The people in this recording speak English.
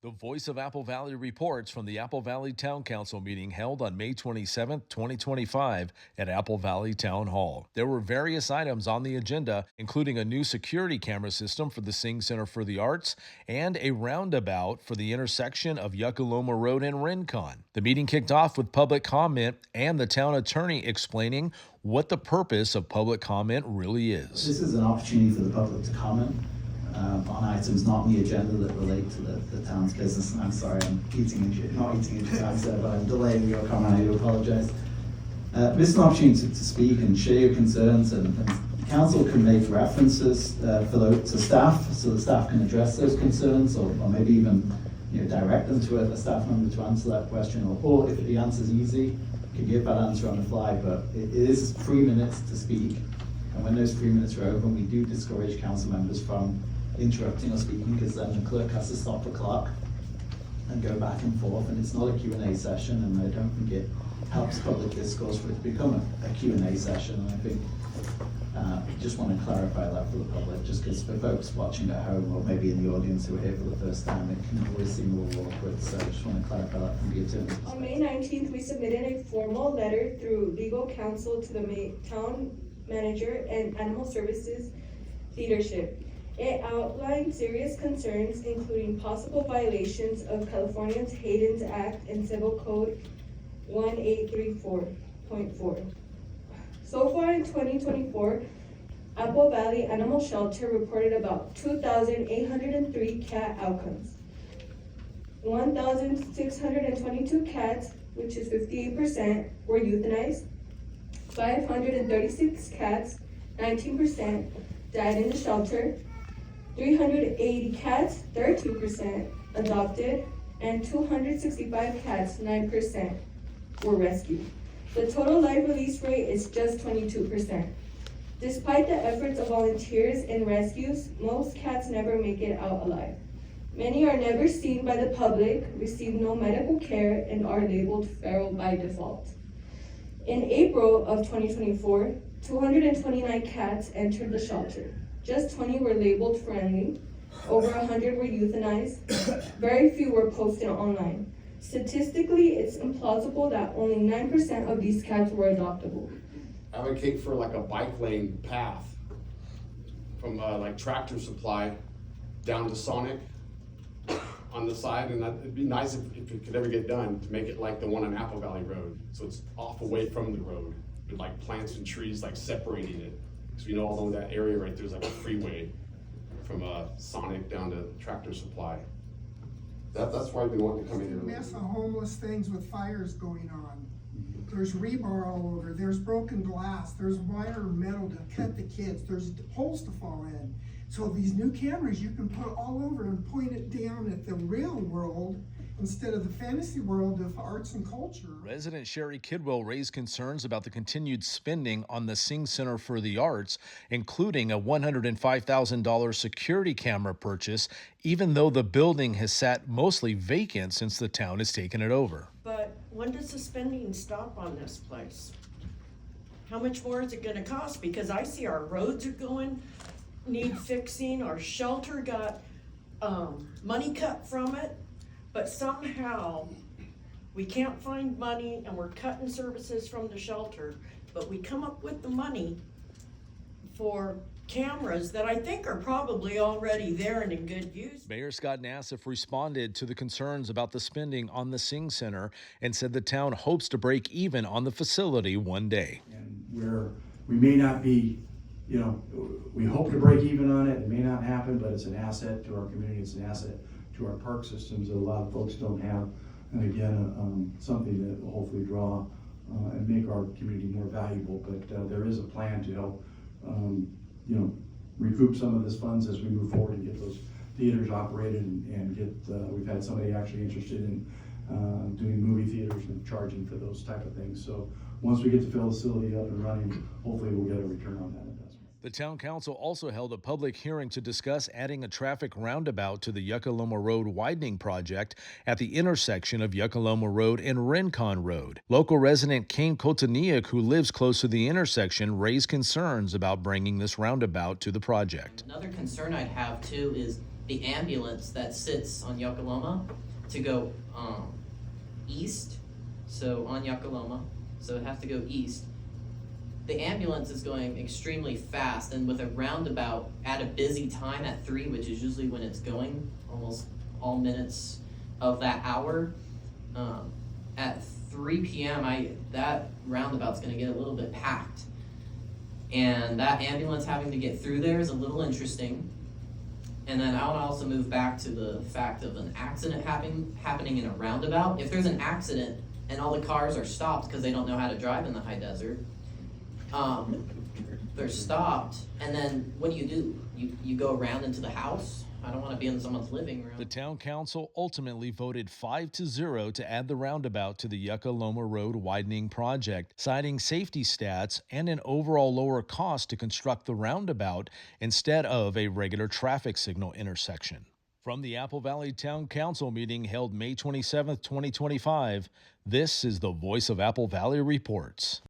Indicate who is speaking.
Speaker 1: The Voice of Apple Valley reports from the Apple Valley Town Council meeting held on May 27, 2025 at Apple Valley Town Hall. There were various items on the agenda, including a new security camera system for the Singh Center for the Arts and a roundabout for the intersection of Yucca Loma Road and Rincon. The meeting kicked off with public comment and the town attorney explaining what the purpose of public comment really is.
Speaker 2: This is an opportunity for the public to comment on items not on the agenda that relate to the town's business. And I'm sorry, I'm not eating into your answer, but I'm delaying your comment. I do apologize. This is an opportunity to speak and share your concerns, and council can make references to staff, so the staff can address those concerns, or maybe even direct them to a staff member to answer that question, or if the answer is easy, can give that answer on the fly. But it is 3 minutes to speak, and when those 3 minutes are over, we do discourage council members from interrupting or speaking, because then the clerk has to stop the clock and go back and forth, and it's not a Q&A session, and I don't think it helps public discourse for it to become a Q&A session. And I think just want to clarify that for the public, just because for folks watching at home or maybe in the audience who are here for the first time, it can always seem a little awkward, so I just want to clarify that from the attorney's perspective.
Speaker 3: On May 19th, we submitted a formal letter through legal counsel to the town manager and animal services leadership. It outlined serious concerns, including possible violations of California's Hayden's Act and Civil Code 1834.4. So far in 2024, Apple Valley Animal Shelter reported about 2,803 cat outcomes. 1,622 cats, which is 58%, were euthanized. 536 cats, 19%, died in the shelter. 380 cats, 13%, adopted, and 265 cats, 9%, were rescued. The total live release rate is just 22%. Despite the efforts of volunteers and rescues, most cats never make it out alive. Many are never seen by the public, receive no medical care, and are labeled feral by default. In April of 2024, 229 cats entered the shelter. Just 20 were labeled friendly, over 100 were euthanized, very few were posted online. Statistically, it's implausible that only 9% of these cats were adoptable.
Speaker 4: Advocate for like a bike lane path from like Tractor Supply down to Sonic on the side, and it'd be nice if it could ever get done to make it like the one on Apple Valley Road, so it's off away from the road with like plants and trees like separating it. So along that area right there's like a freeway from Sonic down to Tractor Supply. That's why I've been wanting to come in here.
Speaker 5: Mess of homeless things with fires going on. There's rebar all over, there's broken glass, there's wire metal to cut the kids, there's holes to fall in. So these new cameras you can put all over and point it down at the real world instead of the fantasy world of arts and culture.
Speaker 1: Resident Sherry Kidwell raised concerns about the continued spending on the Singh Center for the Arts, including a $105,000 security camera purchase, even though the building has sat mostly vacant since the town has taken it over.
Speaker 6: But when does the spending stop on this place? How much more is it gonna cost? Because I see our roads are need fixing, our shelter got money cut from it, but somehow we can't find money and we're cutting services from the shelter, but we come up with the money for cameras that I think are probably already there and in good use.
Speaker 1: Mayor Scott Nassif responded to the concerns about the spending on the Singh Center and said the town hopes to break even on the facility one day.
Speaker 7: And where we may not be, we hope to break even on it. It may not happen, but it's an asset to our community. It's an asset to our park systems that a lot of folks don't have. And again, something that will hopefully draw and make our community more valuable. But there is a plan to help, recoup some of this funds as we move forward and get those theaters operated and get, we've had somebody actually interested in doing movie theaters and charging for those type of things. So once we get the facility up and running, hopefully we'll get a return on that investment.
Speaker 1: The town council also held a public hearing to discuss adding a traffic roundabout to the Yucca Loma Road widening project at the intersection of Yucca Loma Road and Rincon Road. Local resident Kane Kotaniak, who lives close to the intersection, raised concerns about bringing this roundabout to the project.
Speaker 8: Another concern I'd have too is the ambulance that sits on Yucca Loma to go east, so on Yucca Loma, so it has to go east. The ambulance is going extremely fast, and with a roundabout at a busy time at 3, which is usually when it's going, almost all minutes of that hour, at 3 p.m. that roundabout's gonna get a little bit packed. And that ambulance having to get through there is a little interesting. And then I would also move back to the fact of an accident happening in a roundabout. If there's an accident and all the cars are stopped because they don't know how to drive in the high desert, they're stopped, and then what do? You go around into the house? I don't want to be in someone's living room.
Speaker 1: The town council ultimately voted 5-0 to add the roundabout to the Yucca Loma Road widening project, citing safety stats and an overall lower cost to construct the roundabout instead of a regular traffic signal intersection. From the Apple Valley Town Council meeting held May 27, 2025, this is the Voice of Apple Valley Reports.